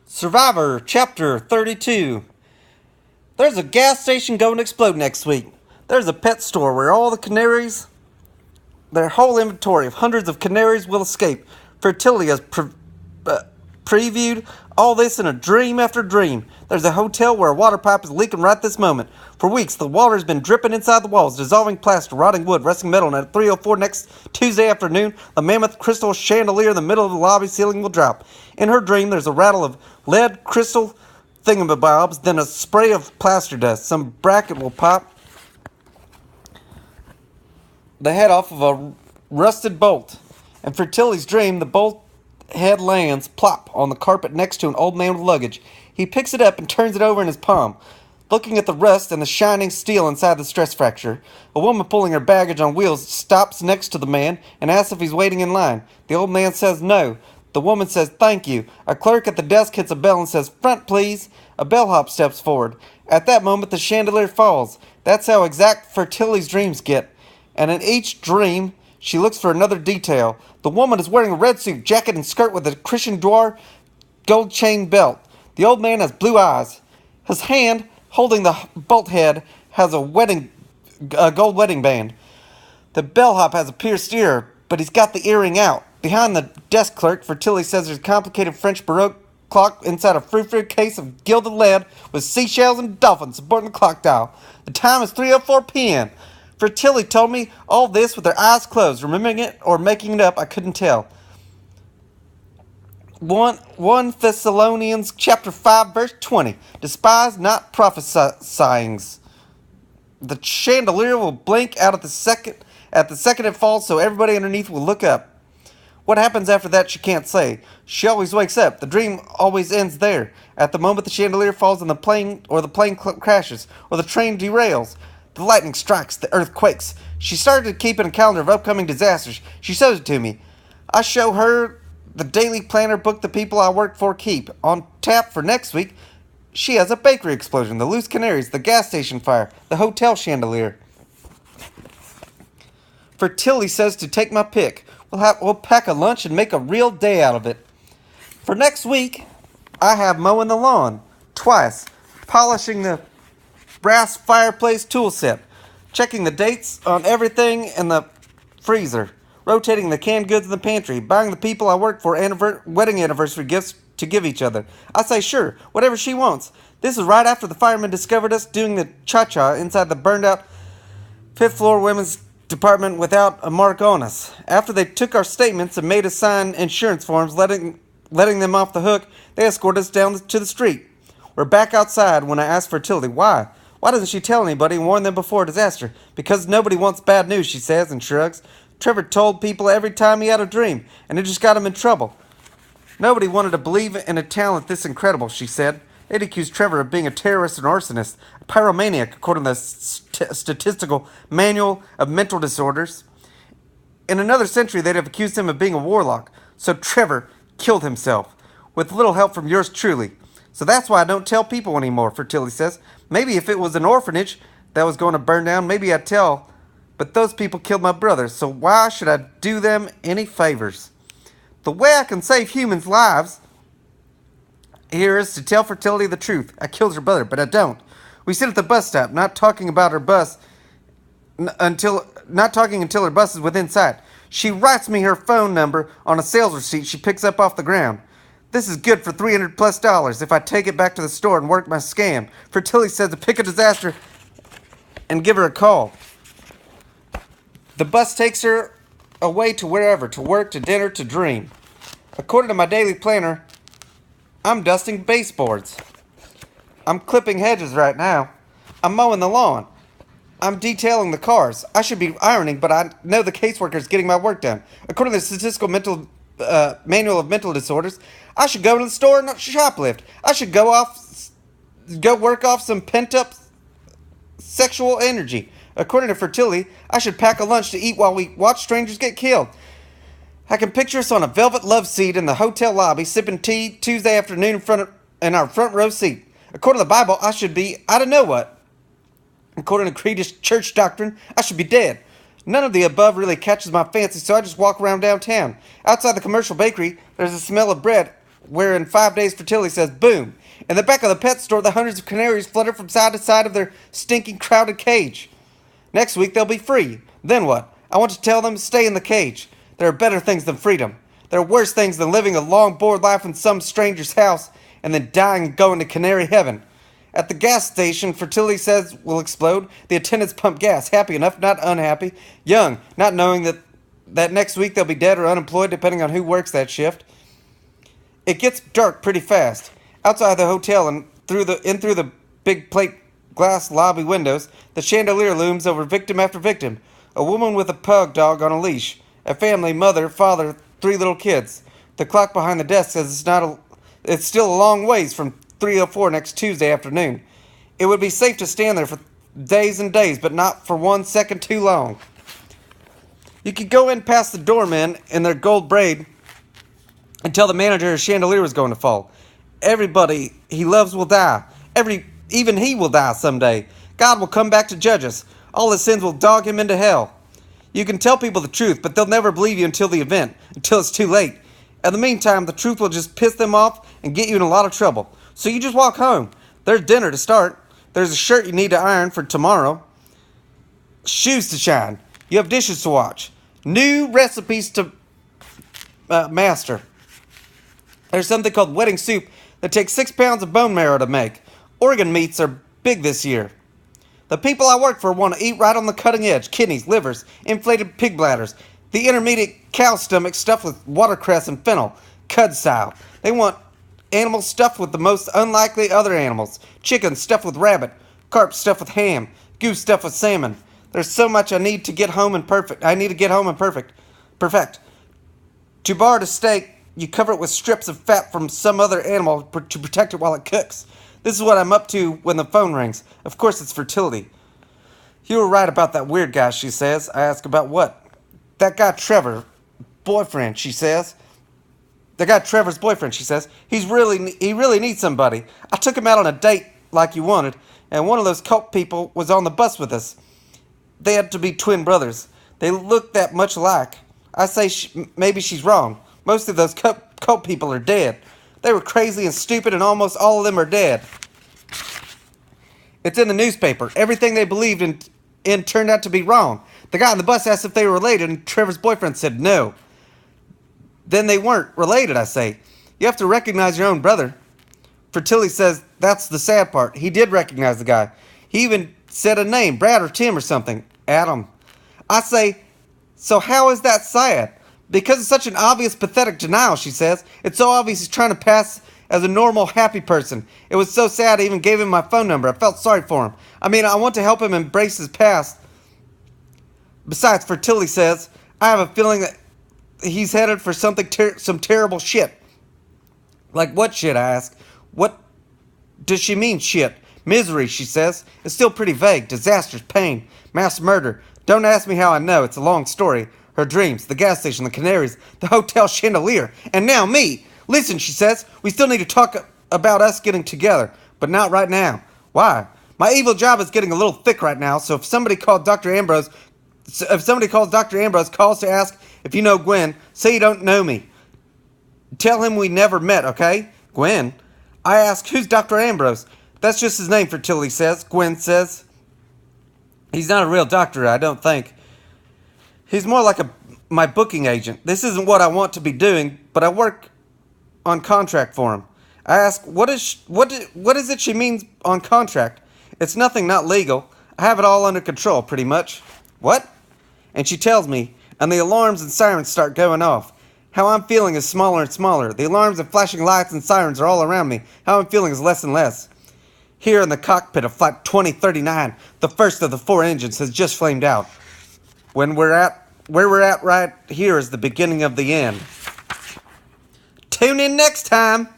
Survivor, Chapter 32. There's a gas station going to explode next week. There's a pet store where all the canaries, their whole inventory of hundreds of canaries will escape. Fertility has previewed all this in a dream after dream. There's a hotel where a water pipe is leaking right this moment. For weeks, the water has been dripping inside the walls, dissolving plaster, rotting wood, rusting metal, and at 3:04 next Tuesday afternoon, the mammoth crystal chandelier in the middle of the lobby ceiling will drop. In her dream, there's a rattle of lead crystal thingamabobs, then a spray of plaster dust. Some bracket will pop the head off of a rusted bolt. In Fertility's dream, the bolt head lands plop on the carpet next to an old man with luggage. He picks it up and turns it over in his palm, looking at the rust and the shining steel inside the stress fracture. A woman pulling her baggage on wheels stops next to the man and asks if he's waiting in line. The old man says no. The woman says thank you. A clerk at the desk hits a bell and says front please. A bellhop steps forward. At that moment the chandelier falls. That's how exact Fertility's dreams get. And in each dream she looks for another detail. The woman is wearing a red suit, jacket, and skirt with a Christian Dior gold chain belt. The old man has blue eyes. His hand, holding the bolt head, has a gold wedding band. The bellhop has a pierced ear, but he's got the earring out. Behind the desk clerk, Fertility says there's a complicated French Baroque clock inside a frou-frou case of gilded lead with seashells and dolphins supporting the clock dial. The time is 3:04 p.m. Fertility told me all this with her eyes closed. Remembering it or making it up, I couldn't tell. 1 Thessalonians chapter 5 verse 20. Despise not prophesyings. The chandelier will blink out at the second it falls, so everybody underneath will look up. What happens after that she can't say. She always wakes up. The dream always ends there. At the moment the chandelier falls and the plane crashes, or the train derails. The lightning strikes, the earth quakes. She started keeping a calendar of upcoming disasters. She shows it to me. I show her the daily planner book the people I work for keep. On tap for next week, she has a bakery explosion, the loose canaries, the gas station fire, the hotel chandelier. Fertility says to take my pick. We'll pack a lunch and make a real day out of it. For next week, I have mowing the lawn twice, polishing the brass fireplace tool set, checking the dates on everything in the freezer, rotating the canned goods in the pantry, buying the people I work for wedding anniversary gifts to give each other. I say sure, whatever she wants. This is right after the firemen discovered us doing the cha-cha inside the burned out 5th floor women's department without a mark on us. After they took our statements and made us sign insurance forms letting them off the hook, they escorted us down to the street. We're back outside when I asked Fertility why. Why doesn't she tell anybody and warn them before a disaster? Because nobody wants bad news, she says and shrugs. Trevor told people every time he had a dream, and it just got him in trouble. Nobody wanted to believe in a talent this incredible, she said. They'd accused Trevor of being a terrorist and arsonist, a pyromaniac, according to the Statistical Manual of Mental Disorders. In another century, they'd have accused him of being a warlock. So Trevor killed himself, with little help from yours truly. So that's why I don't tell people anymore, Fertility says. Maybe if it was an orphanage that was going to burn down, maybe I'd tell. But those people killed my brother, so why should I do them any favors? The way I can save humans' lives here is to tell Fertility the truth. I killed her brother, but I don't. We sit at the bus stop, not talking about her bus until her bus is within sight. She writes me her phone number on a sales receipt she picks up off the ground. This is good for $300+ if I take it back to the store and work my scam. Fertility says to pick a disaster and give her a call. The bus takes her away to wherever, to work, to dinner, to dream. According to my daily planner, I'm dusting baseboards. I'm clipping hedges right now. I'm mowing the lawn. I'm detailing the cars. I should be ironing, but I know the caseworker's getting my work done. According to the Statistical Manual of Mental Disorders, I should go to the store and shoplift. I should go work off some pent-up sexual energy. According to Fertility, I should pack a lunch to eat while we watch strangers get killed. I can picture us on a velvet love seat in the hotel lobby, sipping tea Tuesday afternoon in our front row seat. According to the Bible, I should be, I don't know what. According to Creed's church doctrine, I should be dead. None of the above really catches my fancy, so I just walk around downtown. Outside the commercial bakery, there's a smell of bread where in 5 days fertility says, boom. In the back of the pet store, the hundreds of canaries flutter from side to side of their stinking crowded cage. Next week, they'll be free. Then what? I want to tell them to stay in the cage. There are better things than freedom. There are worse things than living a long, bored life in some stranger's house and then dying and going to canary heaven. At the gas station, fertility says will explode. The attendants pump gas, happy enough, not unhappy, young, not knowing that next week they'll be dead or unemployed depending on who works that shift. It gets dark pretty fast. Outside the hotel and through the big plate glass lobby windows, the chandelier looms over victim after victim. A woman with a pug dog on a leash. A family, mother, father, 3 little kids. The clock behind the desk says it's still a long ways from 3:04 next Tuesday afternoon. It would be safe to stand there for days and days, but not for 1 second too long. You could go in past the doormen in their gold braid and tell the manager his chandelier was going to fall. Everybody he loves will die. Even he will die someday. God will come back to judge us. All his sins will dog him into hell. You can tell people the truth, but they'll never believe you until the event, until it's too late. In the meantime, the truth will just piss them off and get you in a lot of trouble. So you just walk home. There's dinner to start. There's a shirt you need to iron for tomorrow. Shoes to shine. You have dishes to wash. New recipes to master. There's something called wedding soup that takes 6 pounds of bone marrow to make. Organ meats are big this year. The people I work for want to eat right on the cutting edge. Kidneys, livers, inflated pig bladders. The intermediate cow stomach stuffed with watercress and fennel. Cud style. They want animals stuffed with the most unlikely other animals. Chicken stuffed with rabbit. Carp stuffed with ham. Goose stuffed with salmon. There's so much I need to get home and perfect. Perfect. To bar a steak, you cover it with strips of fat from some other animal to protect it while it cooks. This is what I'm up to when the phone rings. Of course it's fertility. You were right about that weird guy, she says. I ask about what? That guy Trevor, boyfriend, she says. The guy Trevor's boyfriend, she says. He really needs somebody. I took him out on a date like you wanted, and one of those cult people was on the bus with us. They had to be twin brothers. They looked that much alike. I say maybe she's wrong. Most of those cult people are dead. They were crazy and stupid, and almost all of them are dead. It's in the newspaper. Everything they believed in turned out to be wrong. The guy on the bus asked if they were related, and Trevor's boyfriend said no. Then they weren't related, I say. You have to recognize your own brother. Fertility says that's the sad part. He did recognize the guy. He even said a name, Brad or Tim or something. Adam. I say, so how is that sad? Because it's such an obvious, pathetic denial, she says. It's so obvious he's trying to pass as a normal, happy person. It was so sad I even gave him my phone number. I felt sorry for him. I mean, I want to help him embrace his past. Besides, Fertility says, I have a feeling that he's headed for some terrible shit. Like what shit, I ask. What does she mean, shit? Misery, she says. It's still pretty vague. Disasters, pain, mass murder. Don't ask me how I know. It's a long story. Her dreams, the gas station, the canaries, the hotel chandelier, and now me. Listen, she says, we still need to talk about us getting together, but not right now. Why? My evil job is getting a little thick right now, so if somebody calls Dr. Ambrose, calls to ask if you know Gwen, say you don't know me. Tell him we never met, okay? Gwen? I ask, who's Dr. Ambrose? That's just his name, Fertility says. Gwen says. He's not a real doctor, I don't think. He's more like my booking agent. This isn't what I want to be doing, but I work on contract for him. I ask, what is it she means on contract? It's nothing not legal. I have it all under control, pretty much. What? And she tells me, and the alarms and sirens start going off. How I'm feeling is smaller and smaller. The alarms and flashing lights and sirens are all around me. How I'm feeling is less and less. Here in the cockpit of Flight 2039, the first of the 4 engines has just flamed out. Where we're at right here is the beginning of the end. Tune in next time.